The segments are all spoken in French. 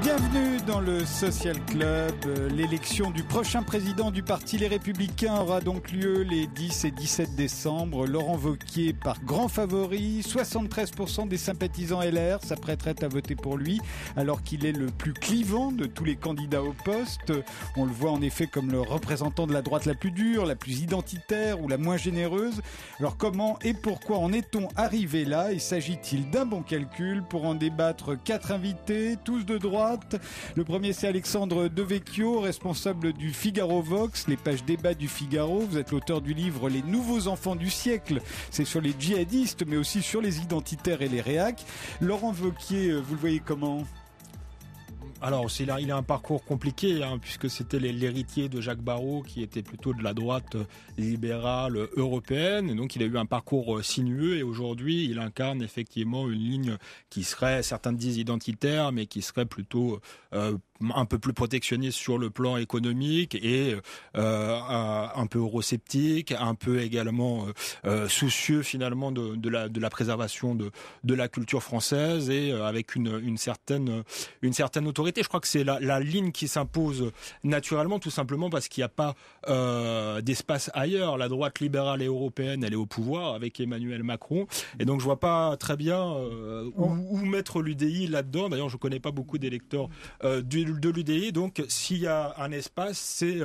Bienvenue dans le Social Club. L'élection du prochain président du parti Les Républicains aura donc lieu les 10 et 17 décembre. Laurent Wauquiez par grand favori, 73% des sympathisants LR s'apprêteraient à voter pour lui, alors qu'il est le plus clivant de tous les candidats au poste. On le voit en effet comme le représentant de la droite la plus dure, la plus identitaire ou la moins généreuse. Alors comment et pourquoi en est-on arrivé là ? Et s'agit-il d'un bon calcul ? Pour en débattre, 4 invités, tous de droite. Le premier, c'est Alexandre Devecchio, responsable du Figaro Vox, les pages débat du Figaro. Vous êtes l'auteur du livre Les nouveaux enfants du siècle. C'est sur les djihadistes, mais aussi sur les identitaires et les réacs. Laurent Wauquiez, vous le voyez comment ? Alors, il a un parcours compliqué, puisque c'était l'héritier de Jacques Barrot, qui était plutôt de la droite libérale européenne. Et donc, il a eu un parcours sinueux. Et aujourd'hui, il incarne effectivement une ligne qui serait, certains disent identitaire, mais qui serait plutôt un peu plus protectionniste sur le plan économique et un peu eurosceptique, un peu également soucieux finalement de la préservation de la culture française et avec une certaine autorité. Je crois que c'est la ligne qui s'impose naturellement, tout simplement parce qu'il n'y a pas d'espace ailleurs. La droite libérale et européenne, elle est au pouvoir avec Emmanuel Macron, et donc je vois pas très bien où mettre l'UDI là-dedans. D'ailleurs, je connais pas beaucoup d'électeurs de l'UDI, donc s'il y a un espace, c'est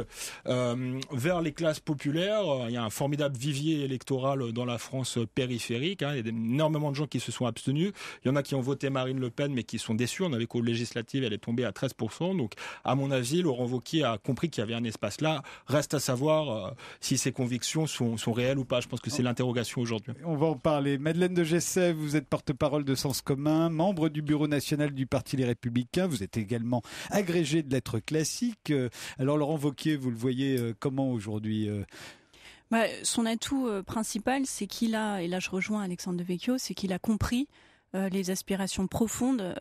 vers les classes populaires. Il y a un formidable vivier électoral dans la France périphérique. Il y a énormément de gens qui se sont abstenus. Il y en a qui ont voté Marine Le Pen, mais qui sont déçus. On avait qu'aux législatives, elle est tombée à 13%. Donc, à mon avis, Laurent Wauquiez a compris qu'il y avait un espace là. Reste à savoir si ses convictions sont réelles ou pas. Je pense que c'est l'interrogation aujourd'hui. On va en parler. Madeleine de Gessève, vous êtes porte-parole de Sens Commun, membre du bureau national du Parti Les Républicains. Vous êtes également agrégé de lettres classiques. Alors, Laurent Wauquiez, vous le voyez comment aujourd'hui ? Son atout principal, c'est qu'il a, et là je rejoins Alexandre Devecchio, c'est qu'il a compris les aspirations profondes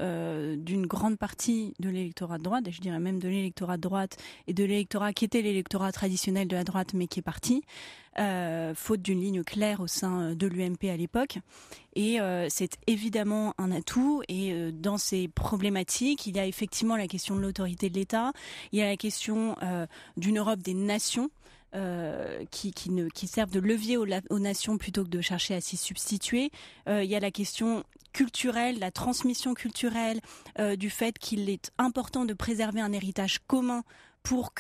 d'une grande partie de l'électorat de droite, et je dirais même de l'électorat de droite et de l'électorat qui était l'électorat traditionnel de la droite mais qui est parti, faute d'une ligne claire au sein de l'UMP à l'époque. Et c'est évidemment un atout, et dans ces problématiques, il y a effectivement la question de l'autorité de l'État, il y a la question d'une Europe des nations, qui servent de levier aux nations plutôt que de chercher à s'y substituer. Il y a la question culturelle, la transmission culturelle, du fait qu'il est important de préserver un héritage commun pour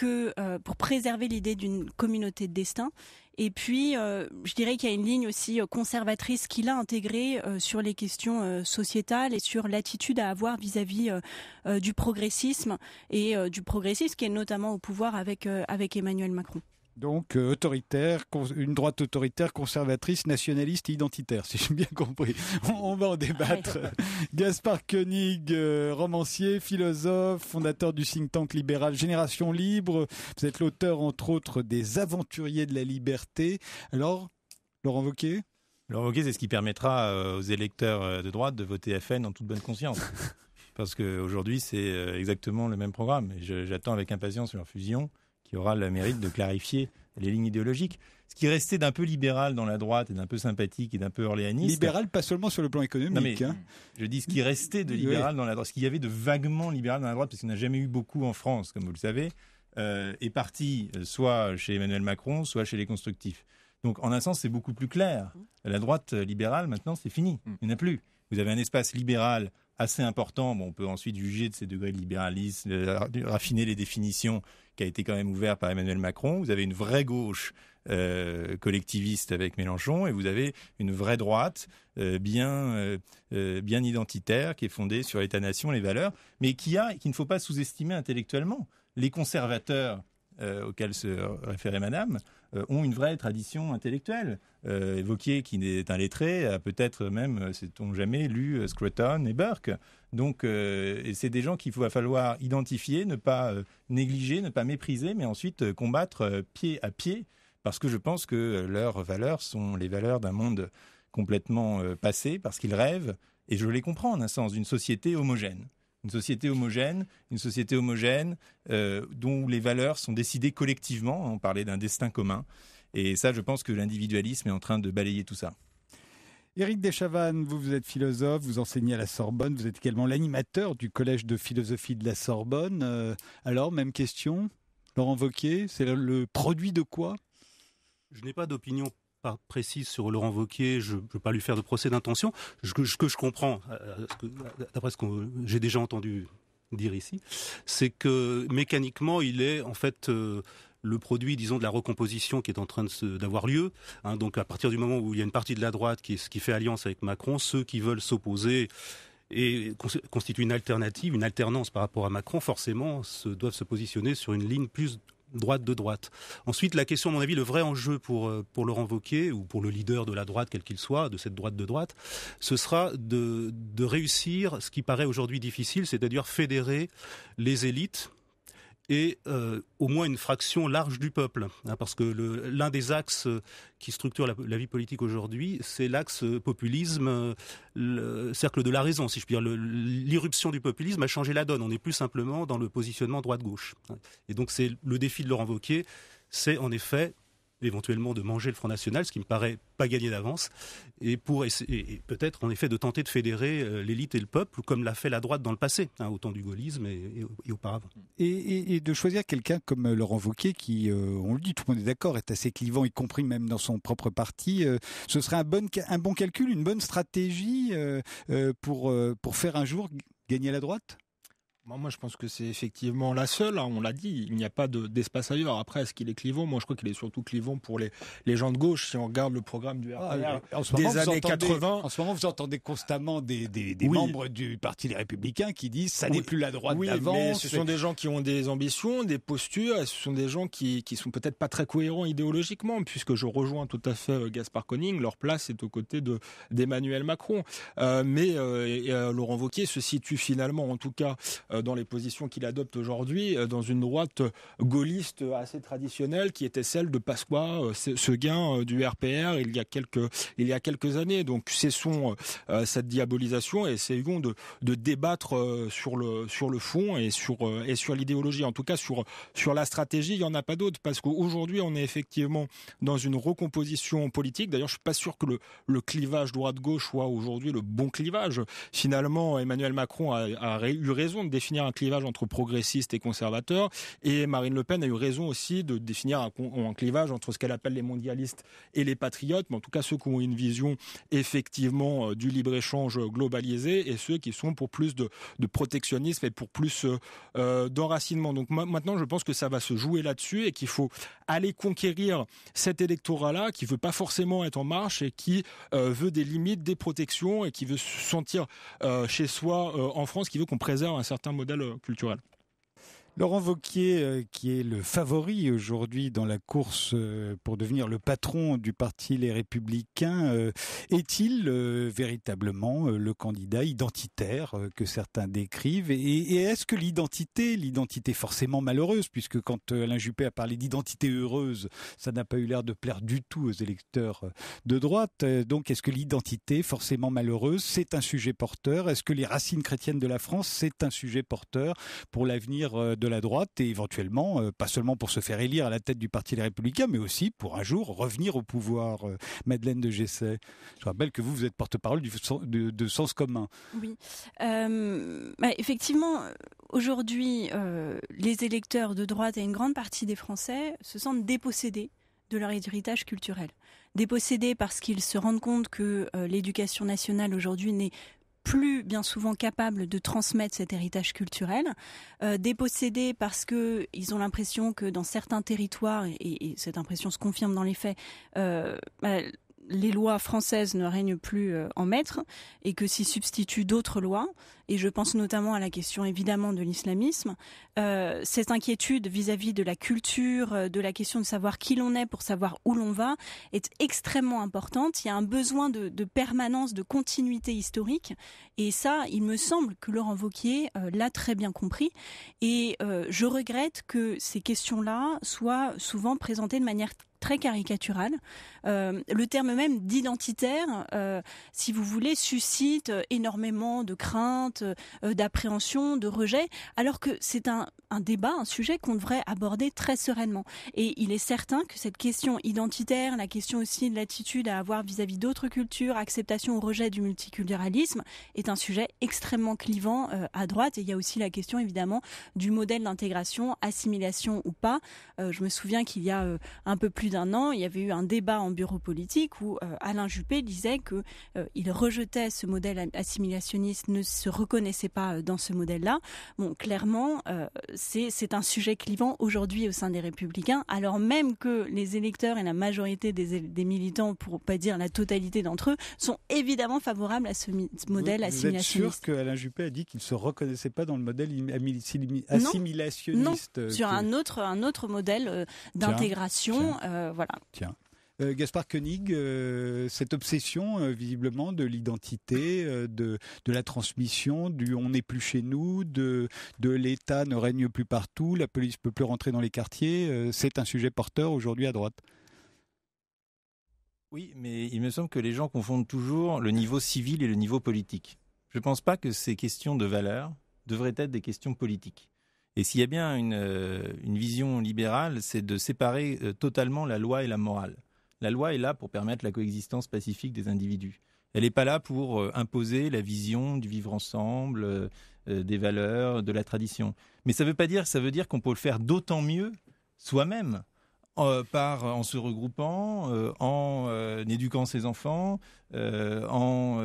préserver l'idée d'une communauté de destin. Et puis, je dirais qu'il y a une ligne aussi conservatrice qu'il a intégrée sur les questions sociétales et sur l'attitude à avoir vis-à-vis du progressisme, et du progressisme qui est notamment au pouvoir avec Emmanuel Macron. Donc autoritaire, une droite autoritaire, conservatrice, nationaliste et identitaire, si j'ai bien compris. On va en débattre. Ouais. Gaspard Koenig, romancier, philosophe, fondateur du think tank libéral Génération Libre. Vous êtes l'auteur, entre autres, des Aventuriers de la Liberté. Alors, Laurent Wauquiez ? Laurent Wauquiez, c'est ce qui permettra aux électeurs de droite de voter FN en toute bonne conscience. Parce qu'aujourd'hui, c'est exactement le même programme. Et j'attends avec impatience leur fusion, qui aura le mérite de clarifier les lignes idéologiques. Ce qui restait d'un peu libéral dans la droite et d'un peu sympathique et d'un peu orléaniste. Libéral, pas seulement sur le plan économique. Non mais, je dis ce qui restait de libéral dans la droite, ce qu'il y avait de vaguement libéral dans la droite, parce qu'il n'y en a jamais eu beaucoup en France, comme vous le savez, est parti soit chez Emmanuel Macron, soit chez les constructifs. Donc, en un sens, c'est beaucoup plus clair. La droite libérale, maintenant, c'est fini. Il n'y en a plus. Vous avez un espace libéral assez important. Bon, on peut ensuite juger de ces degrés de libéralisme, raffiner les définitions, qui a été quand même ouvert par Emmanuel Macron. Vous avez une vraie gauche collectiviste avec Mélenchon, et vous avez une vraie droite bien identitaire, qui est fondée sur l'État-nation, les valeurs, mais qui ne faut pas sous-estimer intellectuellement. Les conservateurs auxquels se référait Madame, ont une vraie tradition intellectuelle. Wauquiez, qui est un lettré, a peut-être même, sait-on jamais, lu Scruton et Burke. Donc, et c'est des gens qu'il va falloir identifier, ne pas négliger, ne pas mépriser, mais ensuite combattre pied à pied, parce que je pense que leurs valeurs sont les valeurs d'un monde complètement passé, parce qu'ils rêvent, et je les comprends en un sens, d'une société homogène. Une société homogène dont les valeurs sont décidées collectivement. On parlait d'un destin commun. Et ça, je pense que l'individualisme est en train de balayer tout ça. Éric Deschavannes, vous êtes philosophe, vous enseignez à la Sorbonne, vous êtes également l'animateur du collège de philosophie de la Sorbonne. Alors, même question, Laurent Wauquiez, c'est le produit de quoi ? Je n'ai pas d'opinion précise sur Laurent Wauquiez, je ne veux pas lui faire de procès d'intention. Ce que je comprends, d'après ce que j'ai déjà entendu dire ici, c'est que mécaniquement, il est en fait le produit, disons, de la recomposition qui est en train d'avoir lieu. Donc à partir du moment où il y a une partie de la droite qui fait alliance avec Macron, ceux qui veulent s'opposer et constituent une alternative, une alternance par rapport à Macron, forcément, doivent se positionner sur une ligne plus droite de droite. Ensuite, la question, à mon avis, le vrai enjeu pour Laurent Wauquiez, ou pour le leader de la droite, quel qu'il soit, de cette droite de droite, ce sera de réussir ce qui paraît aujourd'hui difficile, c'est-à-dire fédérer les élites et au moins une fraction large du peuple. Parce que l'un des axes qui structure la vie politique aujourd'hui, c'est l'axe populisme, le cercle de la raison, si je puis dire. L'irruption du populisme a changé la donne. On n'est plus simplement dans le positionnement droite-gauche. Et donc c'est le défi de Laurent Wauquiez, c'est en effet éventuellement de manger le Front National, ce qui me paraît pas gagné d'avance, et peut-être en effet de tenter de fédérer l'élite et le peuple, comme l'a fait la droite dans le passé, au temps du gaullisme et auparavant. Et de choisir quelqu'un comme Laurent Wauquiez, qui, on le dit, tout le monde est d'accord, est assez clivant, y compris même dans son propre parti, ce serait un bon calcul, une bonne stratégie pour faire un jour gagner la droite ? Moi, je pense que c'est effectivement la seule. On l'a dit, il n'y a pas d'espace ailleurs. Après, est-ce qu'il est clivant ? Moi, je crois qu'il est surtout clivant pour les gens de gauche. Si on regarde le programme du RPR des années 80... En ce moment, vous entendez constamment des membres du Parti Les Républicains qui disent « ça n'est plus la droite d'avant ». Mais ce sont des gens qui ont des ambitions, des postures, et ce sont des gens qui sont peut-être pas très cohérents idéologiquement, puisque je rejoins tout à fait Gaspard Koenig, leur place est aux côtés d'Emmanuel Macron. Mais Laurent Wauquiez se situe finalement, en tout cas, dans les positions qu'il adopte aujourd'hui, dans une droite gaulliste assez traditionnelle qui était celle de Pasqua Seguin du RPR il y a quelques années. Donc cessons cette diabolisation et essayons de débattre sur le fond et sur l'idéologie. En tout cas sur la stratégie, il n'y en a pas d'autre, parce qu'aujourd'hui on est effectivement dans une recomposition politique. D'ailleurs, je suis pas sûr que le clivage droite-gauche soit aujourd'hui le bon clivage. Finalement, Emmanuel Macron a eu raison de définir un clivage entre progressistes et conservateurs, et Marine Le Pen a eu raison aussi de définir un clivage entre ce qu'elle appelle les mondialistes et les patriotes, mais en tout cas ceux qui ont une vision effectivement du libre-échange globalisé et ceux qui sont pour plus de protectionnisme et pour plus d'enracinement. Donc maintenant, je pense que ça va se jouer là-dessus et qu'il faut aller conquérir cet électorat-là qui veut pas forcément être en marche et qui veut des limites, des protections et qui veut se sentir chez soi en France, qui veut qu'on préserve un certain modèle culturel. Laurent Wauquiez, qui est le favori aujourd'hui dans la course pour devenir le patron du Parti Les Républicains, est-il véritablement le candidat identitaire que certains décrivent ? Et est-ce que l'identité forcément malheureuse, puisque quand Alain Juppé a parlé d'identité heureuse, ça n'a pas eu l'air de plaire du tout aux électeurs de droite. Donc est-ce que l'identité forcément malheureuse, c'est un sujet porteur ? Est-ce que les racines chrétiennes de la France, c'est un sujet porteur pour l'avenir de la droite et éventuellement, pas seulement pour se faire élire à la tête du Parti Les Républicains, mais aussi pour un jour revenir au pouvoir. Madeleine de Gessé, je rappelle que vous êtes porte-parole de Sens commun. Oui, effectivement, aujourd'hui, les électeurs de droite et une grande partie des Français se sentent dépossédés de leur héritage culturel. Dépossédés parce qu'ils se rendent compte que l'éducation nationale aujourd'hui n'est plus bien souvent capables de transmettre cet héritage culturel, dépossédés parce qu'ils ont l'impression que dans certains territoires, et cette impression se confirme dans les faits, les lois françaises ne règnent plus en maître et que s'y substituent d'autres lois. Et je pense notamment à la question évidemment de l'islamisme. Cette inquiétude vis-à-vis de la culture, de la question de savoir qui l'on est pour savoir où l'on va, est extrêmement importante. Il y a un besoin de permanence, de continuité historique. Et ça, il me semble que Laurent Wauquiez l'a très bien compris. Et je regrette que ces questions-là soient souvent présentées de manière très caricatural. Le terme même d'identitaire, si vous voulez, suscite énormément de craintes, crainte d'appréhension, de rejet, alors que c'est un débat, un sujet qu'on devrait aborder très sereinement. Et il est certain que cette question identitaire, la question aussi de l'attitude à avoir vis-à-vis d'autres cultures, acceptation ou rejet du multiculturalisme, est un sujet extrêmement clivant à droite. Et il y a aussi la question évidemment du modèle d'intégration, assimilation ou pas. Je me souviens qu'il y a un peu plus d'un an, il y avait eu un débat en bureau politique où Alain Juppé disait qu'il rejetait ce modèle assimilationniste, ne se reconnaissait pas dans ce modèle-là. Bon, clairement, c'est un sujet clivant aujourd'hui au sein des Républicains, alors même que les électeurs et la majorité des militants, pour pas dire la totalité d'entre eux, sont évidemment favorables à ce modèle assimilationniste. Vous êtes sûr qu'Alain Juppé a dit qu'il ne se reconnaissait pas dans le modèle assimilationniste? Non, sur un autre modèle d'intégration. Voilà. Tiens. Gaspard Koenig, cette obsession visiblement de l'identité, de la transmission, du on n'est plus chez nous, de l'État ne règne plus partout, la police peut plus rentrer dans les quartiers, c'est un sujet porteur aujourd'hui à droite. Oui, mais il me semble que les gens confondent toujours le niveau civil et le niveau politique. Je ne pense pas que ces questions de valeur devraient être des questions politiques. Et s'il y a bien une vision libérale, c'est de séparer totalement la loi et la morale. La loi est là pour permettre la coexistence pacifique des individus. Elle n'est pas là pour imposer la vision du vivre ensemble, des valeurs, de la tradition. Mais ça veut dire qu'on peut le faire d'autant mieux soi-même, en se regroupant, en éduquant ses enfants, en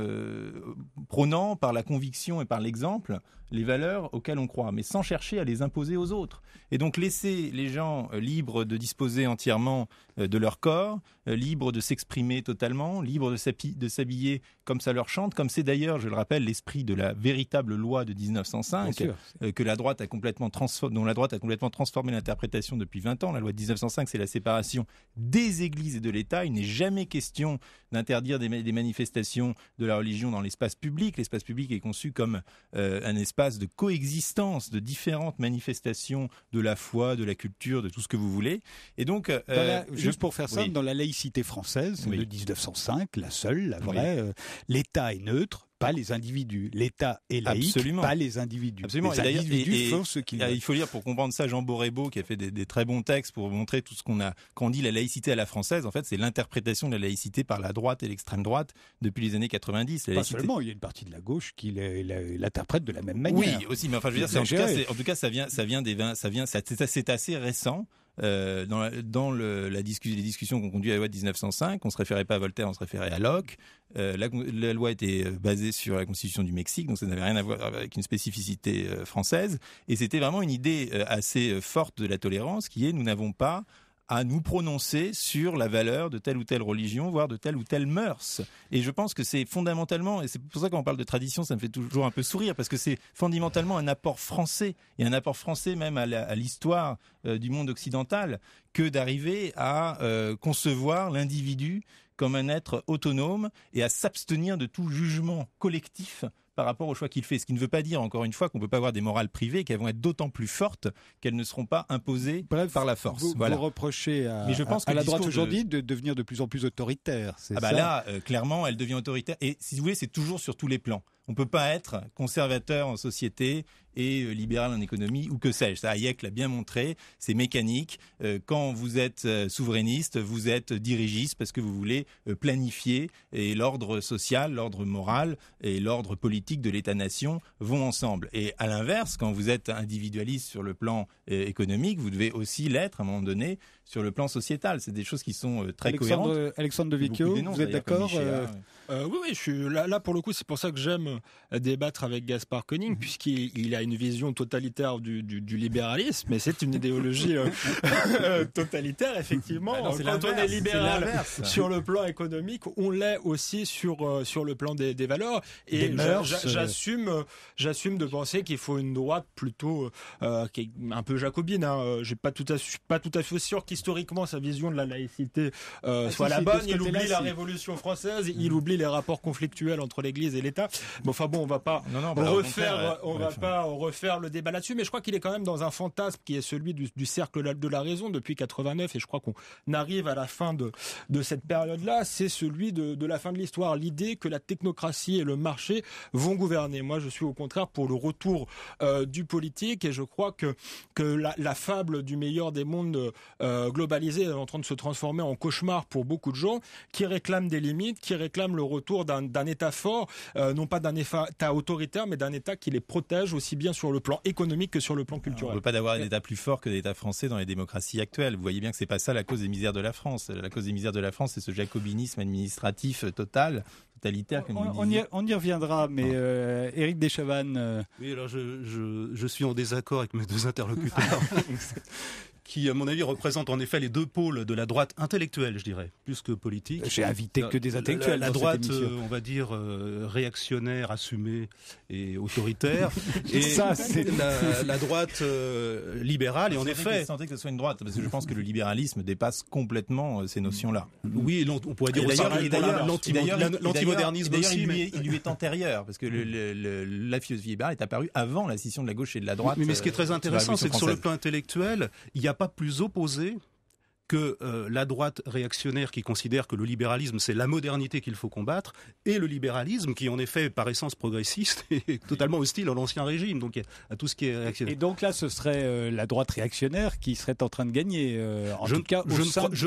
prônant par la conviction et par l'exemple les valeurs auxquelles on croit, mais sans chercher à les imposer aux autres. Et donc laisser les gens libres de disposer entièrement de leur corps, libres de s'exprimer totalement, libres de s'habiller comme ça leur chante, comme c'est d'ailleurs, je le rappelle, l'esprit de la véritable loi de 1905, que la droite a complètement dont la droite a complètement transformé l'interprétation depuis 20 ans. La loi de 1905, c'est la séparation des églises et de l'État. Il n'est jamais question d'interdire des manifestations de la religion dans l'espace public. L'espace public est conçu comme un espace de coexistence de différentes manifestations de la foi, de la culture, de tout ce que vous voulez. Et donc, juste pour faire simple, dans la laïcité française de 1905, la seule, la vraie, l'État est neutre, pas les individus. L'État est laïque, pas les individus. Absolument. Les individus font ce qu'ils veulent. Il faut lire, pour comprendre ça, Jean Borébeau, qui a fait des très bons textes pour montrer tout ce qu'on a. Quand on dit la laïcité à la française, en fait, c'est l'interprétation de la laïcité par la droite et l'extrême droite depuis les années 90. Pas seulement, il y a une partie de la gauche qui l'interprète de la même manière. Oui, aussi, mais enfin, je veux dire, en tout cas, c'est assez récent. Les discussions qu'on conduit à la loi de 1905, on se référait pas à Voltaire, on se référait à Locke. La loi était basée sur la Constitution du Mexique, donc ça n'avait rien à voir avec une spécificité française. Et c'était vraiment une idée assez forte de la tolérance, qui est nous n'avons pas à nous prononcer sur la valeur de telle ou telle religion, voire de telle ou telle mœurs. Et je pense que c'est fondamentalement, et c'est pour ça qu'on parle de tradition, ça me fait toujours un peu sourire, parce que c'est fondamentalement un apport français, et un apport français même à l'histoire du monde occidental, que d'arriver à concevoir l'individu comme un être autonome et à s'abstenir de tout jugement collectif par rapport au choix qu'il fait. Ce qui ne veut pas dire, encore une fois, qu'on ne peut pas avoir des morales privées, qu'elles vont être d'autant plus fortes qu'elles ne seront pas imposées par la force. Vous reprochez à la droite aujourd'hui de devenir de plus en plus autoritaire. Là, clairement, elle devient autoritaire. Et si vous voulez, c'est toujours sur tous les plans. On ne peut pas être conservateur en société et libéral en économie, ou que sais-je. Ça, Hayek l'a bien montré, c'est mécanique. Quand vous êtes souverainiste, vous êtes dirigiste parce que vous voulez planifier, et l'ordre social, l'ordre moral et l'ordre politique de l'État-nation vont ensemble. Et à l'inverse, quand vous êtes individualiste sur le plan économique, vous devez aussi l'être à un moment donné sur le plan sociétal. C'est des choses qui sont très cohérentes. Alexandre de Vecchio, vous êtes d'accord? Oui, je suis là pour le coup, c'est pour ça que j'aime débattre avec Gaspard Koenig, puisqu'il a une vision totalitaire du libéralisme, mais c'est une idéologie totalitaire, effectivement. Quand on est libéral sur le plan économique, on l'est aussi sur le plan des valeurs. Et j'assume de penser qu'il faut une droite plutôt qui est un peu jacobine. J'ai pas tout à fait sûr qu'historiquement sa vision de la laïcité soit la bonne. Il oublie la Révolution française, il oublie les rapports conflictuels entre l'Église et l'État. enfin bon, on va pas refaire le débat là-dessus, mais je crois qu'il est quand même dans un fantasme qui est celui du cercle de la raison depuis 89, et je crois qu'on arrive à la fin de cette période-là. C'est celui de la fin de l'histoire, l'idée que la technocratie et le marché vont gouverner. Moi, je suis au contraire pour le retour du politique, et je crois que la fable du meilleur des mondes globalisé est en train de se transformer en cauchemar pour beaucoup de gens qui réclament des limites, qui réclament le retour d'un État fort, non pas d'un État autoritaire, mais d'un État qui les protège aussi bien sur le plan économique que sur le plan culturel. On ne veut pas d'avoir un État plus fort que l'État français dans les démocraties actuelles. Vous voyez bien que c'est pas ça la cause des misères de la France. La cause des misères de la France, c'est ce jacobinisme administratif totalitaire. On y reviendra, mais Éric Dechavanne... Oui, alors je suis en désaccord avec mes deux interlocuteurs. Qui, à mon avis, représentent en effet les deux pôles de la droite intellectuelle, je dirais, plus que politique. J'ai invité que des intellectuels. La droite, on va dire, réactionnaire, assumée et autoritaire. Et ça, c'est la droite libérale. Et en effet... Vous sentez que ce soit une droite, parce que je pense que le libéralisme dépasse complètement ces notions-là. Oui, on pourrait dire aussi l'antimodernisme aussi. Il lui est antérieur, parce que la philosophie libérale est apparue avant la scission de la gauche et de la droite. Mais ce qui est très intéressant, c'est que sur le plan intellectuel, il n'y a pas plus opposé que la droite réactionnaire qui considère que le libéralisme c'est la modernité qu'il faut combattre, et le libéralisme qui en effet par essence progressiste est totalement hostile à l'ancien régime, donc à tout ce qui est réactionnaire. Et donc là ce serait la droite réactionnaire qui serait en train de gagner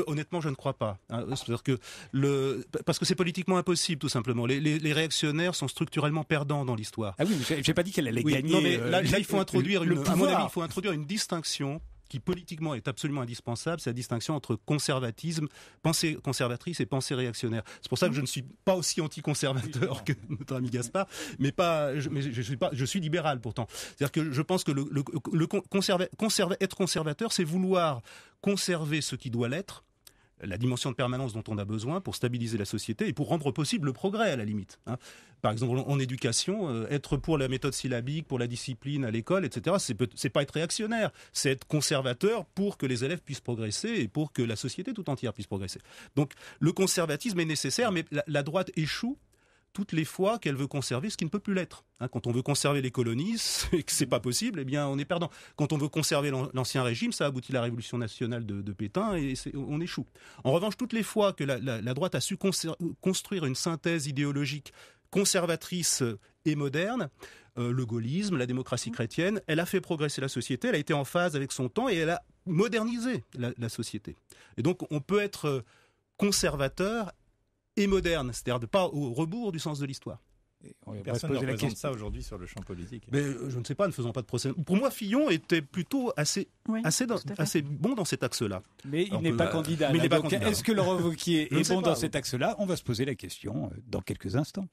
honnêtement je ne crois pas, hein. C'est-à-dire que parce que c'est politiquement impossible tout simplement. Les réactionnaires sont structurellement perdants dans l'histoire. Ah oui, mais j'ai pas dit qu'elle allait gagner. Non mais là il faut introduire à mon avis il faut introduire une distinction qui politiquement est absolument indispensable, c'est la distinction entre conservatisme, pensée conservatrice et pensée réactionnaire. C'est pour ça que je ne suis pas aussi anticonservateur que notre ami Gaspard, mais je suis libéral pourtant. C'est-à-dire que je pense que être conservateur, c'est vouloir conserver ce qui doit l'être, la dimension de permanence dont on a besoin pour stabiliser la société et pour rendre possible le progrès à la limite. Hein. Par exemple, en éducation, être pour la méthode syllabique, pour la discipline à l'école, etc., c'est pas être réactionnaire, c'est être conservateur pour que les élèves puissent progresser et pour que la société tout entière puisse progresser. Donc le conservatisme est nécessaire, mais la droite échoue toutes les fois qu'elle veut conserver ce qui ne peut plus l'être. Hein, quand on veut conserver les colonies et que c'est pas possible, eh bien on est perdant. Quand on veut conserver l'ancien régime, ça aboutit à la révolution nationale de Pétain et on échoue. En revanche, toutes les fois que la droite a su construire une synthèse idéologique conservatrice et moderne, le gaullisme, la démocratie chrétienne, elle a fait progresser la société, elle a été en phase avec son temps et elle a modernisé la société. Et donc on peut être conservateur et moderne, c'est-à-dire pas au rebours du sens de l'histoire. Personne ne représente ça aujourd'hui sur le champ politique. Mais je ne sais pas, ne faisons pas de procès. Pour moi, Fillon était plutôt assez bon dans cet axe-là. Mais il n'est pas candidat. Est-ce que Laurent Wauquiez est bon dans cet axe-là ? On va se poser la question dans quelques instants.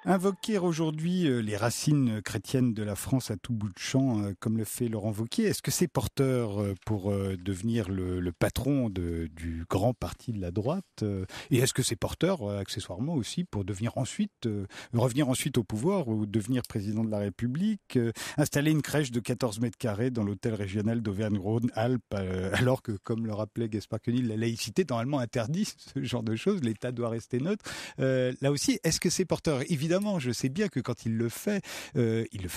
Invoquer aujourd'hui les racines chrétiennes de la France à tout bout de champ, comme le fait Laurent Wauquiez, est-ce que c'est porteur pour devenir le patron du grand parti de la droite ? Et est-ce que c'est porteur, accessoirement aussi, pour revenir ensuite au pouvoir ou devenir président de la République, installer une crèche de 14 mètres carrés dans l'hôtel régional d'Auvergne-Rhône-Alpes, alors que, comme le rappelait Gaspard Koenig, la laïcité normalement interdit ce genre de choses, l'État doit rester neutre. Là aussi, est-ce que c'est porteur ? Évidemment, je sais bien que quand il le fait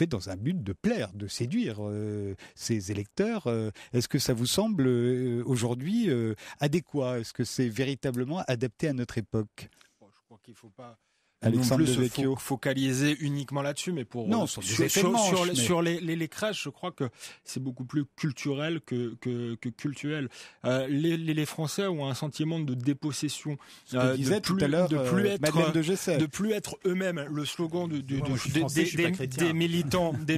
dans un but de plaire, de séduire ses électeurs. Est-ce que ça vous semble aujourd'hui adéquat ? Est-ce que c'est véritablement adapté à notre époque ? Je crois qu'il ne faut pas Alexandre Devecchio focaliser uniquement là-dessus, mais sur les crèches, je crois que c'est beaucoup plus culturel que cultuel. Les Français ont un sentiment de dépossession, de plus être eux-mêmes. Le slogan des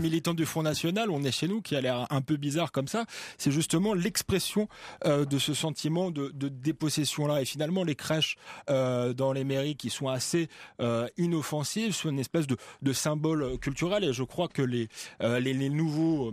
militants du Front National, on est chez nous, qui a l'air un peu bizarre comme ça, c'est justement l'expression de ce sentiment de dépossession-là. Et finalement, les crèches dans les mairies qui sont assez inoffensive, sur une espèce de symbole culturel, et je crois que les nouveaux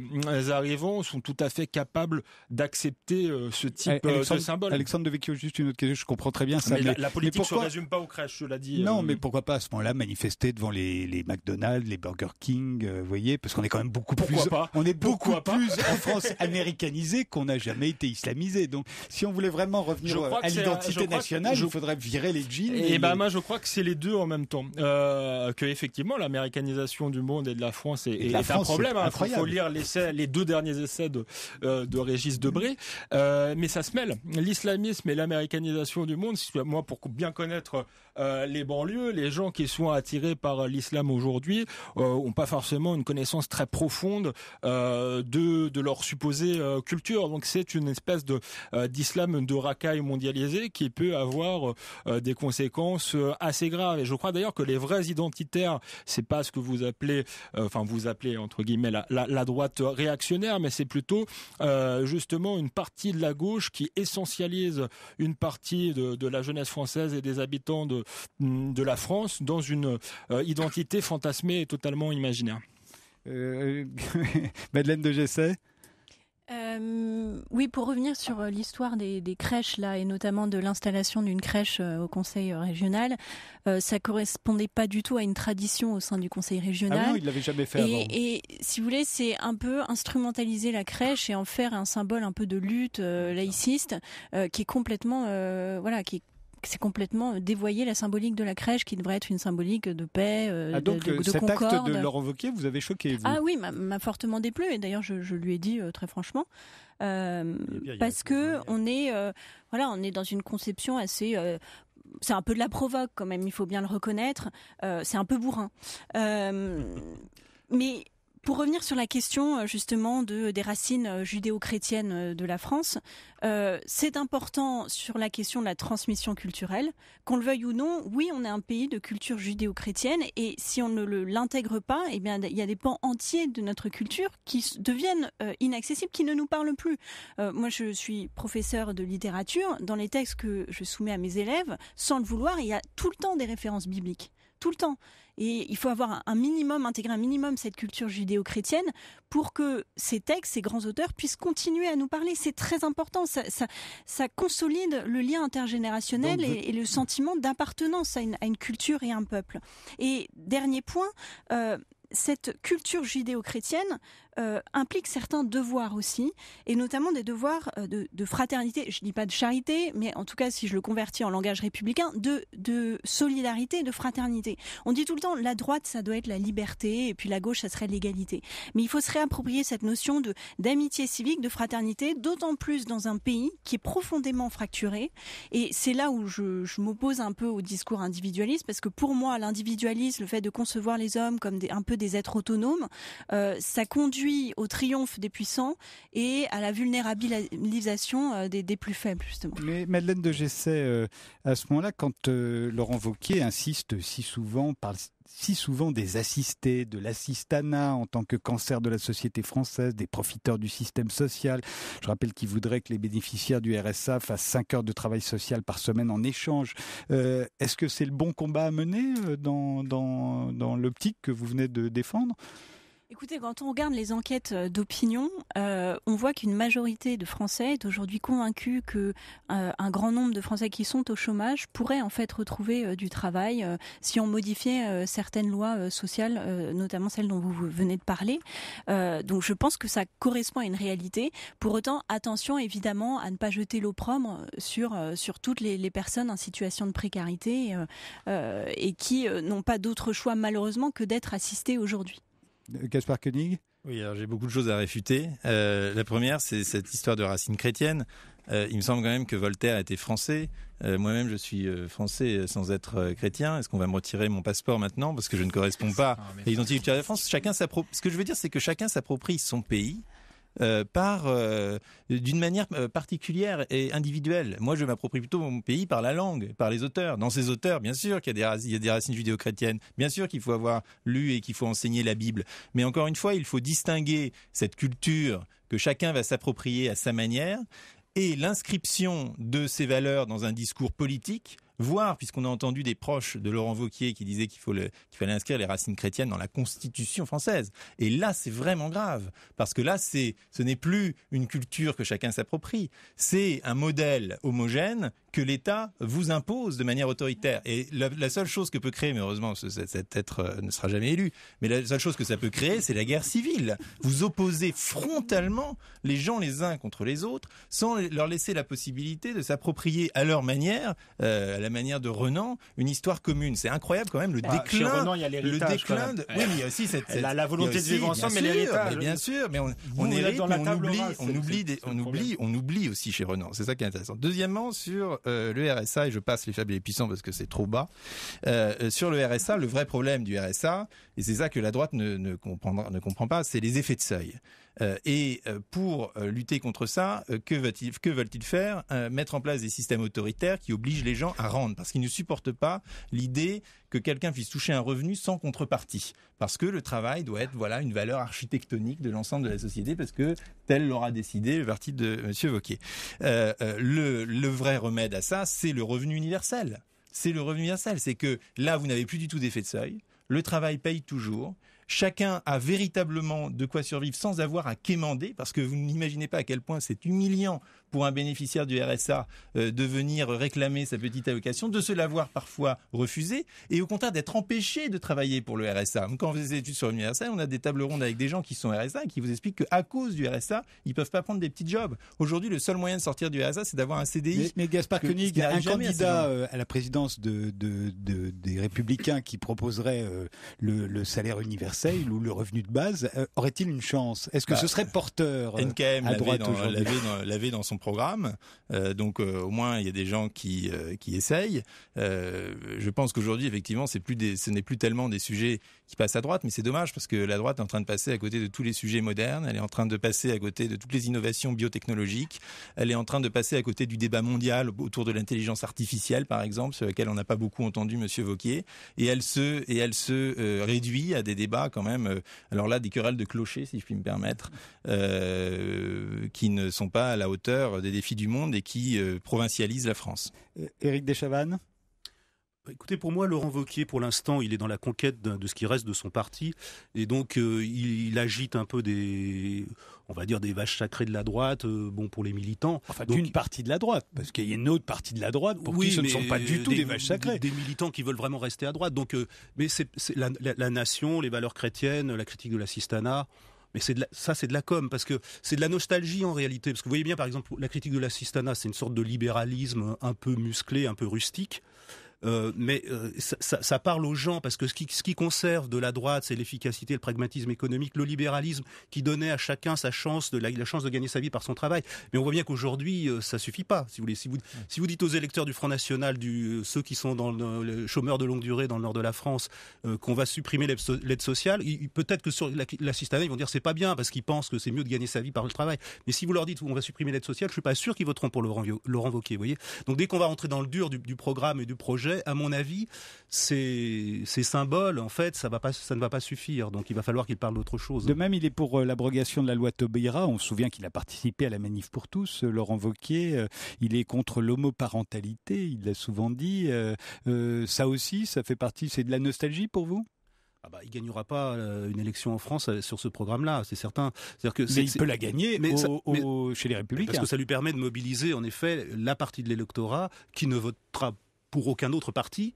arrivants sont tout à fait capables d'accepter ce type de symbole. Alexandre Devecchio, juste une autre question, je comprends très bien ça. Mais la politique ne se résume pas aux crèches, je l'ai dit. Non, mais pourquoi pas à ce moment-là manifester devant les McDonald's, les Burger King, vous voyez, parce qu'on est quand même beaucoup plus en France américanisé qu'on n'a jamais été islamisé. Donc, si on voulait vraiment revenir à l'identité nationale, il faudrait virer les jeans. Moi, je crois que c'est les deux en même temps. temps que effectivement l'américanisation du monde et de la France est un problème. Il faut lire les 2 derniers essais de Régis Debray, mais ça se mêle. L'islamisme et l'américanisation du monde. Moi, pour bien connaître les banlieues, les gens qui sont attirés par l'islam aujourd'hui ont pas forcément une connaissance très profonde de leur supposée culture. Donc c'est une espèce d'islam de racaille mondialisé qui peut avoir des conséquences assez graves. Et je crois d'ailleurs que les vrais identitaires, c'est pas ce que vous appelez entre guillemets la droite réactionnaire, mais c'est plutôt justement une partie de la gauche qui essentialise une partie de la jeunesse française et des habitants de la France dans une identité fantasmée et totalement imaginaire. Madeleine de Gessé. Oui, pour revenir sur l'histoire des crèches là, et notamment de l'installation d'une crèche au conseil régional, ça correspondait pas du tout à une tradition au sein du conseil régional. Ah non, il l'avait jamais fait avant. Et si vous voulez, c'est un peu instrumentaliser la crèche et en faire un symbole un peu de lutte laïciste qui est complètement c'est complètement dévoyer la symbolique de la crèche qui devrait être une symbolique de paix, de cet concorde. Acte de Laurent Wauquiez vous avez choqué, vous? Ah oui, m'a fortement déplu, et d'ailleurs je lui ai dit très franchement, parce que on est dans une conception assez c'est un peu de la provoque quand même, il faut bien le reconnaître, c'est un peu bourrin. Mais pour revenir sur la question justement des racines judéo-chrétiennes de la France, c'est important sur la question de la transmission culturelle. Qu'on le veuille ou non, oui, on est un pays de culture judéo-chrétienne, et si on ne l'intègre pas, eh bien, il y a des pans entiers de notre culture qui deviennent inaccessibles, qui ne nous parlent plus. Moi, je suis professeure de littérature. Dans les textes que je soumets à mes élèves, sans le vouloir, il y a tout le temps des références bibliques. Tout le temps. Et il faut avoir intégrer un minimum cette culture judéo-chrétienne pour que ces textes, ces grands auteurs puissent continuer à nous parler. C'est très important. Ça consolide le lien intergénérationnel et le sentiment d'appartenance à une culture et à un peuple. Et dernier point, cette culture judéo-chrétienne implique certains devoirs aussi, et notamment des devoirs de fraternité, je ne dis pas de charité, mais en tout cas, si je le convertis en langage républicain, de solidarité, de fraternité. On dit tout le temps, la droite, ça doit être la liberté, et puis la gauche, ça serait l'égalité. Mais il faut se réapproprier cette notion d'amitié civique, de fraternité, d'autant plus dans un pays qui est profondément fracturé, et c'est là où je m'oppose un peu au discours individualiste, parce que pour moi, l'individualisme, le fait de concevoir les hommes comme un peu des êtres autonomes, ça conduit au triomphe des puissants et à la vulnérabilisation des plus faibles, justement. Mais Madeleine de Gessé, à ce moment-là, quand Laurent Wauquiez insiste si souvent des assistés, de l'assistanat en tant que cancer de la société française, des profiteurs du système social. Je rappelle qu'il voudrait que les bénéficiaires du RSA fassent 5 heures de travail social par semaine en échange. Est-ce que c'est le bon combat à mener dans l'optique que vous venez de défendre ? Écoutez, quand on regarde les enquêtes d'opinion, on voit qu'une majorité de Français est aujourd'hui convaincue que un grand nombre de Français qui sont au chômage pourraient en fait retrouver du travail si on modifiait certaines lois sociales, notamment celles dont vous venez de parler. Donc je pense que ça correspond à une réalité. Pour autant, attention évidemment à ne pas jeter l'opprobre sur toutes les personnes en situation de précarité et qui n'ont pas d'autre choix malheureusement que d'être assistées aujourd'hui. Gaspard Koenig ? Oui, alors j'ai beaucoup de choses à réfuter. La première, c'est cette histoire de racines chrétiennes. Il me semble quand même que Voltaire était français. Moi-même, je suis français sans être chrétien. Est-ce qu'on va me retirer mon passeport maintenant parce que je ne corresponds pas à l'identité culturelle de la France ? Ce que je veux dire, c'est que chacun s'approprie son pays d'une manière particulière et individuelle. Moi, je m'approprie plutôt mon pays par la langue, par les auteurs. Dans ces auteurs, bien sûr qu'il y a des racines judéo-chrétiennes, bien sûr qu'il faut avoir lu et qu'il faut enseigner la Bible. Mais encore une fois, il faut distinguer cette culture que chacun va s'approprier à sa manière et l'inscription de ces valeurs dans un discours politique, voire, puisqu'on a entendu des proches de Laurent Wauquiez qui disaient qu'il fallait inscrire les racines chrétiennes dans la Constitution française. Et là, c'est vraiment grave, parce que là, ce n'est plus une culture que chacun s'approprie, c'est un modèle homogène que l'État vous impose de manière autoritaire. Et la seule chose que peut créer, mais heureusement cet être ne sera jamais élu, mais la seule chose que ça peut créer, c'est la guerre civile. Vous opposez frontalement les gens les uns contre les autres, sans leur laisser la possibilité de s'approprier à leur manière, à la manière de Renan, une histoire commune. C'est incroyable quand même le déclin. Chez Renan, il y a l'héritage. Oui, mais il y a aussi la volonté de vivre ensemble, mais l'héritage. Bien sûr, mais on hérite, mais on oublie aussi chez Renan. C'est ça qui est intéressant. Deuxièmement, sur le RSA, et je passe les faibles et les puissants parce que c'est trop bas. Sur le RSA, le vrai problème du RSA, et c'est ça que la droite ne comprend pas, c'est les effets de seuil. Et pour lutter contre ça, que veulent-ils faire ? Mettre en place des systèmes autoritaires qui obligent les gens à rendre, parce qu'ils ne supportent pas l'idée que quelqu'un puisse toucher un revenu sans contrepartie, parce que le travail doit être une valeur architectonique de l'ensemble de la société, parce que tel l'aura décidé le parti de M. Wauquiez. Le vrai remède à ça, c'est le revenu universel. C'est le revenu universel, c'est que là, vous n'avez plus du tout d'effet de seuil, le travail paye toujours. Chacun a véritablement de quoi survivre sans avoir à quémander, parce que vous n'imaginez pas à quel point c'est humiliant pour un bénéficiaire du RSA de venir réclamer sa petite allocation, de se l'avoir parfois refusée, et au contraire d'être empêché de travailler pour le RSA. Quand on fait des études sur le RSA, on a des tables rondes avec des gens qui sont RSA et qui vous expliquent qu'à cause du RSA, ils peuvent pas prendre des petits jobs. Aujourd'hui, le seul moyen de sortir du RSA, c'est d'avoir un CDI. Mais Gaspard Koenig, un candidat à la présidence des Républicains qui proposerait le salaire universel ou le revenu de base, aurait-il une chance ? Est-ce que ce serait porteur NKM à droite aujourd'hui ? l'avait dans son programme, donc au moins il y a des gens qui essayent. Je pense qu'aujourd'hui, effectivement, ce n'est plus tellement des sujets qui passent à droite, mais c'est dommage parce que la droite est en train de passer à côté de tous les sujets modernes, elle est en train de passer à côté de toutes les innovations biotechnologiques, elle est en train de passer à côté du débat mondial autour de l'intelligence artificielle, par exemple, sur lequel on n'a pas beaucoup entendu M. Wauquiez, et elle se réduit à des débats quand même, alors là, des querelles de clochers, si je puis me permettre, qui ne sont pas à la hauteur des défis du monde et qui provincialisent la France. Éric Deschavannes ? Écoutez, pour moi, Laurent Wauquiez, pour l'instant, il est dans la conquête de ce qui reste de son parti, et donc il agite un peu des vaches sacrées de la droite, pour les militants. Enfin, d'une partie de la droite, parce qu'il y a une autre partie de la droite pour qui ce ne sont pas du tout des vaches sacrées. Des militants qui veulent vraiment rester à droite. Donc, mais c'est la nation, les valeurs chrétiennes, la critique de l'assistanat. Mais c'est de la com, parce que c'est de la nostalgie en réalité. Parce que vous voyez bien, par exemple, la critique de l'assistanat, c'est une sorte de libéralisme un peu musclé, un peu rustique. Mais ça parle aux gens, parce que ce qui conserve de la droite, c'est l'efficacité, le pragmatisme économique, le libéralisme qui donnait à chacun la chance de gagner sa vie par son travail. Mais on voit bien qu'aujourd'hui, ça suffit pas. Si vous dites aux électeurs du Front National, ceux qui sont dans le chômeurs de longue durée dans le nord de la France, qu'on va supprimer l'aide sociale, peut-être que sur l'assistanat, ils vont dire c'est pas bien, parce qu'ils pensent que c'est mieux de gagner sa vie par le travail. Mais si vous leur dites on va supprimer l'aide sociale, je suis pas sûr qu'ils voteront pour Laurent Wauquiez. Vous voyez. Donc dès qu'on va rentrer dans le dur du programme et du projet, à mon avis, ces symboles, en fait, ça ne va pas suffire. Donc il va falloir qu'il parle d'autre chose. De même, il est pour l'abrogation de la loi Taubira. On se souvient qu'il a participé à la manif pour tous, Laurent Wauquiez. Il est contre l'homoparentalité, il l'a souvent dit. Ça aussi, ça fait partie, c'est de la nostalgie pour vous ? Il gagnera pas une élection en France sur ce programme-là, c'est certain. Mais il peut la gagner chez les Républicains. Parce que ça lui permet de mobiliser, en effet, la partie de l'électorat qui ne votera pour aucun autre parti,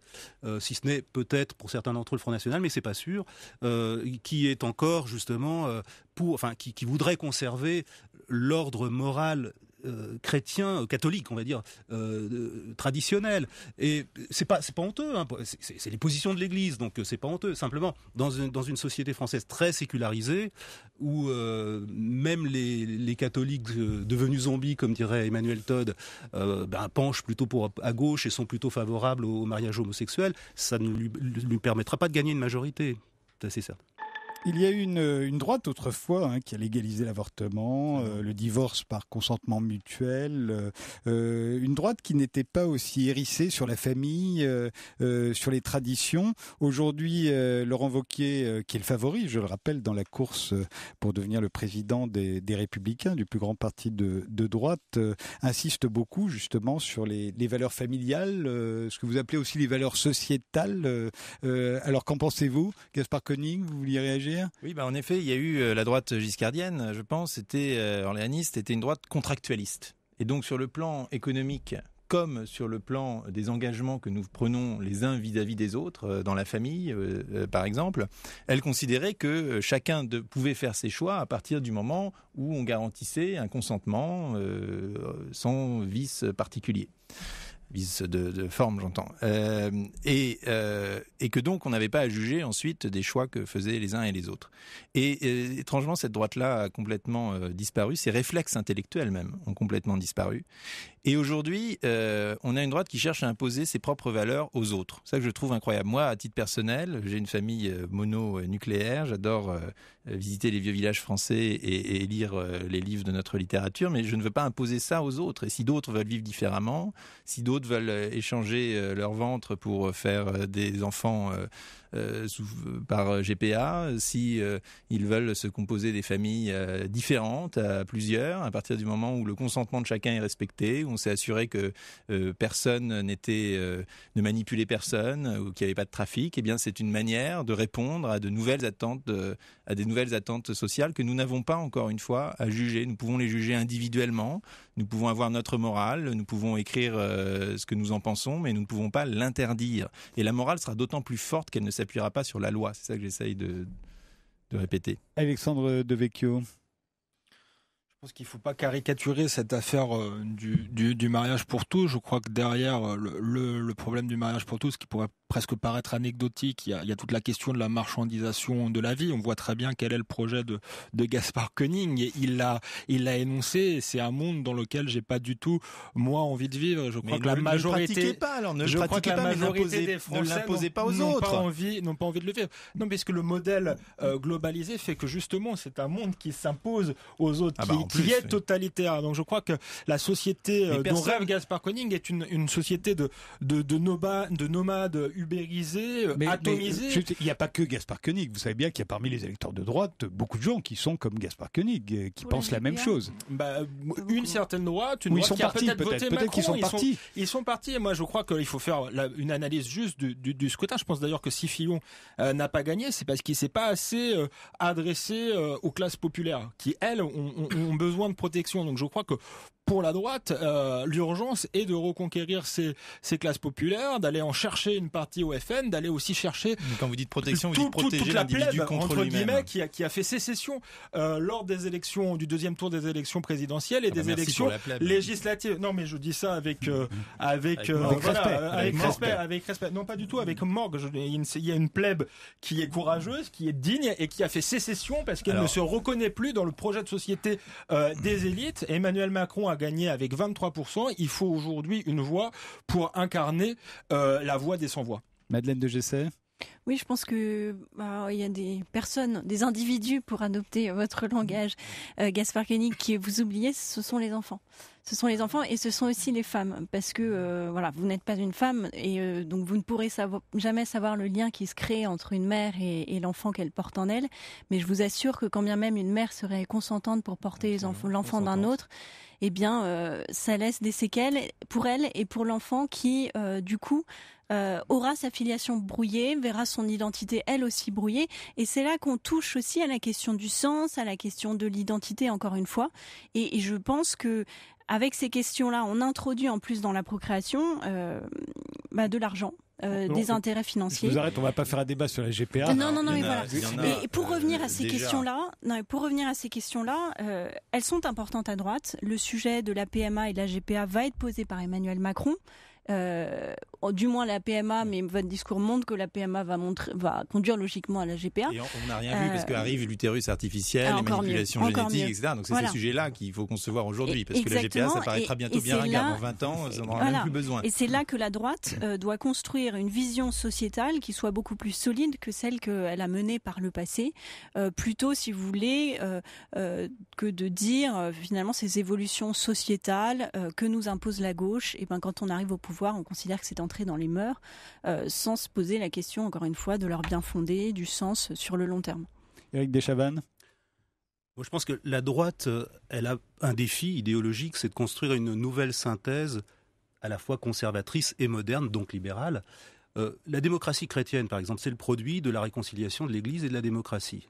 si ce n'est peut-être pour certains d'entre eux le Front National, mais c'est pas sûr, qui est encore justement qui voudrait conserver l'ordre moral chrétien, catholique, on va dire, traditionnel. Et c'est pas honteux, hein. C'est les positions de l'Église, donc c'est pas honteux. Simplement, dans une société française très sécularisée, où même les catholiques devenus zombies, comme dirait Emmanuel Todd, penchent plutôt à gauche et sont plutôt favorables au mariage homosexuel, ça ne lui permettra pas de gagner une majorité. C'est assez certain. Il y a eu une droite autrefois qui a légalisé l'avortement, le divorce par consentement mutuel, une droite qui n'était pas aussi hérissée sur la famille, sur les traditions. Aujourd'hui, Laurent Wauquiez, qui est le favori, je le rappelle, dans la course pour devenir le président des Républicains, du plus grand parti de droite, insiste beaucoup justement sur les valeurs familiales, ce que vous appelez aussi les valeurs sociétales. Alors qu'en pensez-vous, Gaspard Koenig, vous vouliez réagir ? Oui, en effet, il y a eu la droite giscardienne, je pense, c'était orléaniste, c'était une droite contractualiste. Et donc sur le plan économique, comme sur le plan des engagements que nous prenons les uns vis-à-vis des autres, dans la famille, par exemple, elle considérait que chacun pouvait faire ses choix à partir du moment où on garantissait un consentement sans vice particulier. vice de forme, j'entends. Et que donc on n'avait pas à juger ensuite des choix que faisaient les uns et les autres. Et étrangement, cette droite-là a complètement disparu. Ses réflexes intellectuels même ont complètement disparu. Et aujourd'hui, on a une droite qui cherche à imposer ses propres valeurs aux autres. C'est ça que je trouve incroyable. Moi, à titre personnel, j'ai une famille mononucléaire. J'adore visiter les vieux villages français et lire les livres de notre littérature, mais je ne veux pas imposer ça aux autres. Et si d'autres veulent vivre différemment, si d'autres veulent échanger leur ventre pour faire des enfants par GPA, si ils veulent se composer des familles différentes à plusieurs, à partir du moment où le consentement de chacun est respecté, où on s'est assuré que personne ne manipulait personne, ou qu'il n'y avait pas de trafic, eh bien c'est une manière de répondre à de nouvelles attentes sociales que nous n'avons pas, encore une fois, à juger. Nous pouvons les juger individuellement, nous pouvons avoir notre morale, nous pouvons écrire ce que nous en pensons, mais nous ne pouvons pas l'interdire. Et la morale sera d'autant plus forte qu'elle ne s'appuiera pas sur la loi. C'est ça que j'essaye de répéter. Alexandre Devecchio. Je pense qu'il ne faut pas caricaturer cette affaire du mariage pour tous. Je crois que derrière le problème du mariage pour tous, qui pourrait presque paraître anecdotique, il y a toute la question de la marchandisation de la vie. On voit très bien quel est le projet de Gaspard Koenig. Et il l'a énoncé. C'est un monde dans lequel j'ai pas du tout, moi, envie de vivre. Je crois que la majorité, des Français ne l'imposez pas aux autres. N'ont pas envie de le vivre. Non, parce que le modèle globalisé fait que justement, c'est un monde qui s'impose aux autres, qui est totalitaire. Donc je crois que la société dont rêve Gaspard Koenig est une société de nomades ubérisés, atomisés. Il n'y a pas que Gaspard Koenig. Vous savez bien qu'il y a parmi les électeurs de droite beaucoup de gens qui sont comme Gaspard Koenig, qui pensent la même chose. Une certaine droite, une droite qui a peut-être voté Macron. Qu'ils sont partis. Ils sont partis. Et moi, je crois qu'il faut faire une analyse juste du scrutin. Je pense d'ailleurs que si Fillon n'a pas gagné, c'est parce qu'il s'est pas assez adressé aux classes populaires, qui elles ont besoin de protection. Donc je crois que pour la droite, l'urgence est de reconquérir ces classes populaires, d'aller en chercher une partie au FN, d'aller aussi chercher. Mais quand vous dites protection, vous dites protéger l'individu contre lui-même. Qui a fait sécession lors des élections, du deuxième tour des élections présidentielles et des élections législatives. Non, mais je dis ça avec respect. Non, pas du tout, avec morgue. Il y a une plèbe qui est courageuse, qui est digne et qui a fait sécession parce qu'elle ne se reconnaît plus dans le projet de société des élites. Emmanuel Macron a gagné avec 23%. Il faut aujourd'hui une voix pour incarner la voix des sans-voix. Madeleine de Gessé. Oui, je pense que il y a des personnes, des individus, pour adopter votre langage, Gaspard Koenig, qui vous oubliez, ce sont les enfants. Ce sont les enfants et ce sont aussi les femmes, parce que vous n'êtes pas une femme et donc vous ne pourrez jamais savoir le lien qui se crée entre une mère et l'enfant qu'elle porte en elle. Mais je vous assure que quand bien même une mère serait consentante pour porter l'enfant d'un autre, eh bien, ça laisse des séquelles pour elle et pour l'enfant qui, du coup, aura sa filiation brouillée, verra son identité elle aussi brouillée, et c'est là qu'on touche aussi à la question du sens, à la question de l'identité encore une fois, et je pense que avec ces questions-là, on introduit en plus dans la procréation de l'argent. Des intérêts financiers. Je vous arrête, on va pas faire un débat sur la GPA. Non, mais voilà. Et pour revenir à ces questions-là, elles sont importantes à droite. Le sujet de la PMA et de la GPA va être posé par Emmanuel Macron. Du moins la PMA, mais votre discours montre que la PMA va conduire logiquement à la GPA. Et on n'a rien vu parce qu'arrive l'utérus artificiel, les manipulations génétiques, etc. Donc c'est ces sujets-là qu'il faut concevoir aujourd'hui, parce que la GPA, ça paraîtra bientôt bien ringard dans 20 ans, on n'en aura même plus besoin. Et c'est là que la droite doit construire une vision sociétale qui soit beaucoup plus solide que celle qu'elle a menée par le passé, plutôt, si vous voulez, que de dire finalement ces évolutions sociétales que nous impose la gauche, et quand on arrive au pouvoir, on considère que c'est entré dans les mœurs, sans se poser la question, encore une fois, de leur bien fondé, du sens sur le long terme. Éric Deschavannes. Moi, je pense que la droite, elle a un défi idéologique, c'est de construire une nouvelle synthèse à la fois conservatrice et moderne, donc libérale. La démocratie chrétienne, par exemple, c'est le produit de la réconciliation de l'Église et de la démocratie,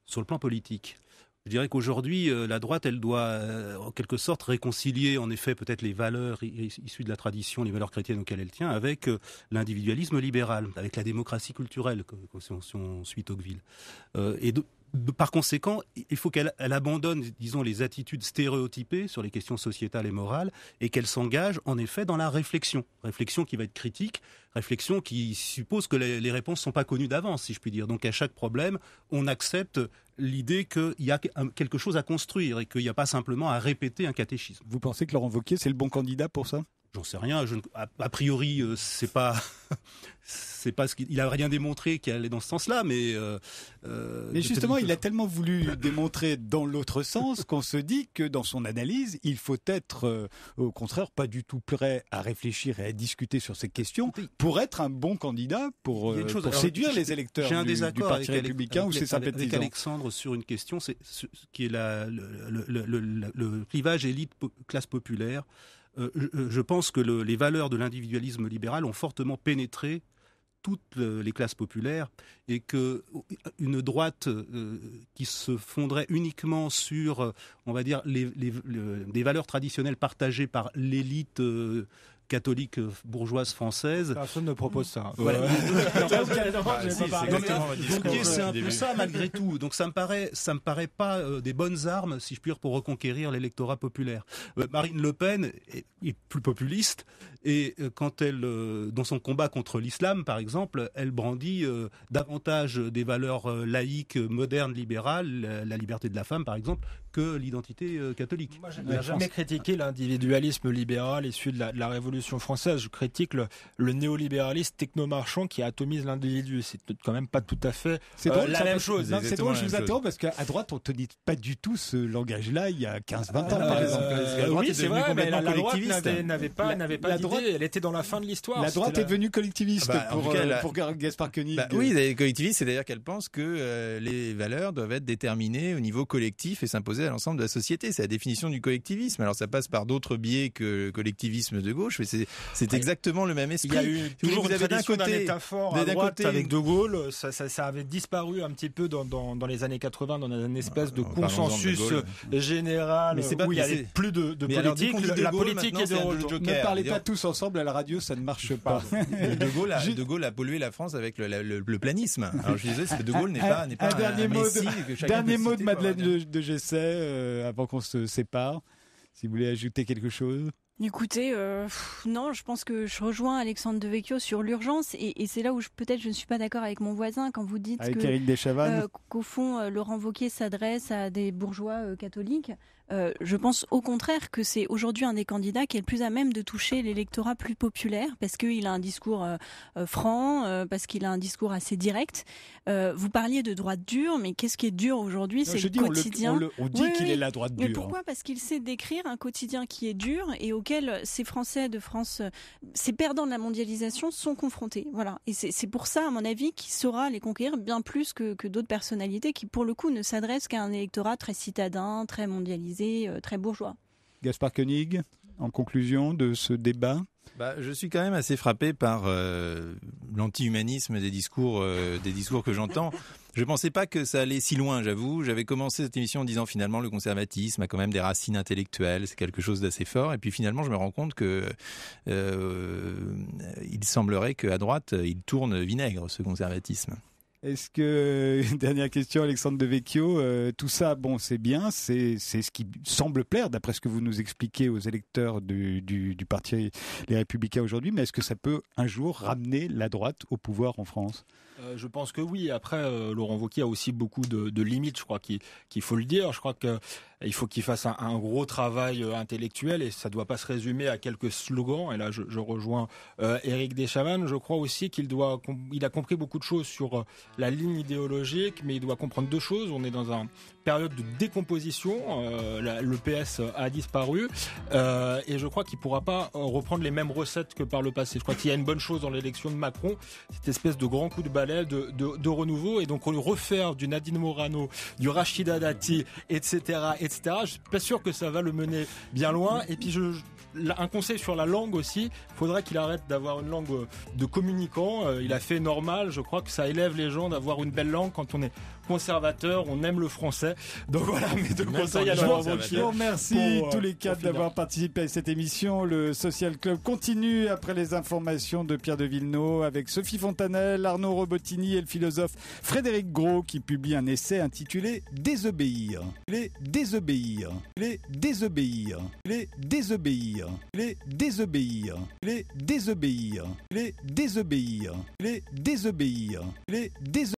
sur le plan politique. Je dirais qu'aujourd'hui, la droite, elle doit en quelque sorte réconcilier en effet peut-être les valeurs issues de la tradition, les valeurs chrétiennes auxquelles elle tient, avec l'individualisme libéral, avec la démocratie culturelle, si on suit Tocqueville. Et Par conséquent, il faut qu'elle abandonne, disons, les attitudes stéréotypées sur les questions sociétales et morales et qu'elle s'engage, en effet, dans la réflexion. Réflexion qui va être critique, réflexion qui suppose que les réponses ne sont pas connues d'avance, si je puis dire. Donc, à chaque problème, on accepte l'idée qu'il y a quelque chose à construire et qu'il n'y a pas simplement à répéter un catéchisme. Vous pensez que Laurent Wauquiez, c'est le bon candidat pour ça ? J'en sais rien. A priori, c'est pas ce qu'il a rien démontré qui allait dans ce sens-là, mais justement, il a tellement voulu démontrer dans l'autre sens qu'on se dit que dans son analyse, il faut être, au contraire, pas du tout prêt à réfléchir et à discuter sur ces questions pour être un bon candidat pour séduire les électeurs du Parti républicain ou ses sympathisants. Avec Alexandre sur une question, qui est le clivage élite-classe populaire. Je pense que les valeurs de l'individualisme libéral ont fortement pénétré toutes les classes populaires et qu'une droite qui se fonderait uniquement sur, on va dire, des valeurs traditionnelles partagées par l'élite catholique bourgeoise française. Personne ne propose ça. Voilà. C'est un peu ça malgré tout. Donc ça me paraît pas des bonnes armes, si je puis dire, pour reconquérir l'électorat populaire. Marine Le Pen est plus populiste et quand elle, dans son combat contre l'islam, par exemple, elle brandit davantage des valeurs laïques, modernes, libérales, la liberté de la femme, par exemple, que l'identité catholique. Moi, je n'ai jamais critiqué l'individualisme libéral issu de la Révolution française. Je critique le néolibéralisme technomarchand qui atomise l'individu. C'est quand même pas tout à fait la même chose. C'est drôle, je vous attends parce qu'à droite, on ne tenait pas du tout ce langage-là il y a 15-20 ans, par exemple. Oui, c'est vrai, mais la droite n'avait pas d'idée. Elle était dans la fin de l'histoire. La droite est devenue collectiviste pour Gaspard Koenig. Oui, elle est collectiviste, c'est-à-dire qu'elle pense que les valeurs doivent être déterminées au niveau collectif et s'imposer à l'ensemble de la société. C'est la définition du collectivisme. Alors ça passe par d'autres biais que le collectivisme de gauche, mais c'est exactement le même esprit. Il y a eu toujours une tradition d'un État fort à droite avec De Gaulle. Ça avait disparu un petit peu dans les années 80, dans une espèce de consensus général où il n'y avait plus de politique. La politique est de retour. Ne parlez pas tous ensemble à la radio, ça ne marche pas. De Gaulle a pollué la France avec le planisme. Alors je disais, De Gaulle n'est pas un messie que chacun dernier mot de Madeleine de Gessé avant qu'on se sépare. Si vous voulez ajouter quelque chose. Écoutez, non, je pense que je rejoins Alexandre Devecchio sur l'urgence et c'est là où peut-être je ne suis pas d'accord avec mon voisin quand vous dites avec Éric Deschavannes. Qu'au fond, Laurent Wauquiez s'adresse à des bourgeois catholiques. Je pense au contraire que c'est aujourd'hui un des candidats qui est le plus à même de toucher l'électorat plus populaire parce qu'il a un discours franc, parce qu'il a un discours assez direct. Vous parliez de droite dure, mais qu'est-ce qui est dur aujourd'hui? C'est le quotidien. On dit qu'il est la droite dure. Mais pourquoi? Parce qu'il sait décrire un quotidien qui est dur et auquel ces Français de France, ces perdants de la mondialisation sont confrontés. Voilà. Et c'est pour ça, à mon avis, qu'il saura les conquérir bien plus que d'autres personnalités qui, pour le coup, ne s'adressent qu'à un électorat très citadin, très mondialisé, très bourgeois. Gaspard Koenig, en conclusion de ce débat. Je suis quand même assez frappé par l'anti-humanisme des discours que j'entends. Je ne pensais pas que ça allait si loin, j'avoue. J'avais commencé cette émission en disant finalement le conservatisme a quand même des racines intellectuelles, c'est quelque chose d'assez fort. Et puis finalement, je me rends compte que il semblerait qu'à droite, il tourne vinaigre, ce conservatisme. Est-ce que, dernière question, Alexandre Devecchio, tout ça, c'est bien, c'est ce qui semble plaire, d'après ce que vous nous expliquez aux électeurs du Parti Les Républicains aujourd'hui, mais est-ce que ça peut un jour ramener la droite au pouvoir en France ? Je pense que oui. Après, Laurent Wauquiez a aussi beaucoup de limites, je crois qu'il faut le dire. Je crois qu'il faut qu'il fasse un gros travail intellectuel et ça ne doit pas se résumer à quelques slogans. Et là, je rejoins Éric Deschavannes. Je crois aussi qu'il a compris beaucoup de choses sur la ligne idéologique, mais il doit comprendre deux choses. On est dans une période de décomposition. Le PS a disparu et je crois qu'il ne pourra pas reprendre les mêmes recettes que par le passé. Je crois qu'il y a une bonne chose dans l'élection de Macron, cette espèce de grand coup de balai de renouveau, et donc on refaire du Nadine Morano, du Rachida Dati, etc. Je suis pas sûr que ça va le mener bien loin. Et puis un conseil sur la langue aussi, il faudrait qu'il arrête d'avoir une langue de communicant. Il a fait normal, je crois que ça élève les gens d'avoir une belle langue quand conservateurs, on aime le français. Donc voilà, mes deux conseils à Je Laurent vous Wauquiez. remercie tous les quatre finir. d'avoir participé à cette émission. Le Social Club continue après les informations de Pierre de Villeneuve avec Sophie Fontanelle, Arnaud Robotini et le philosophe Frédéric Gros qui publie un essai intitulé Désobéir. Les désobéir. Les désobéir. Les désobéir. Les désobéir. Les désobéir. Les désobéir. Les désobéir. Les désobéir.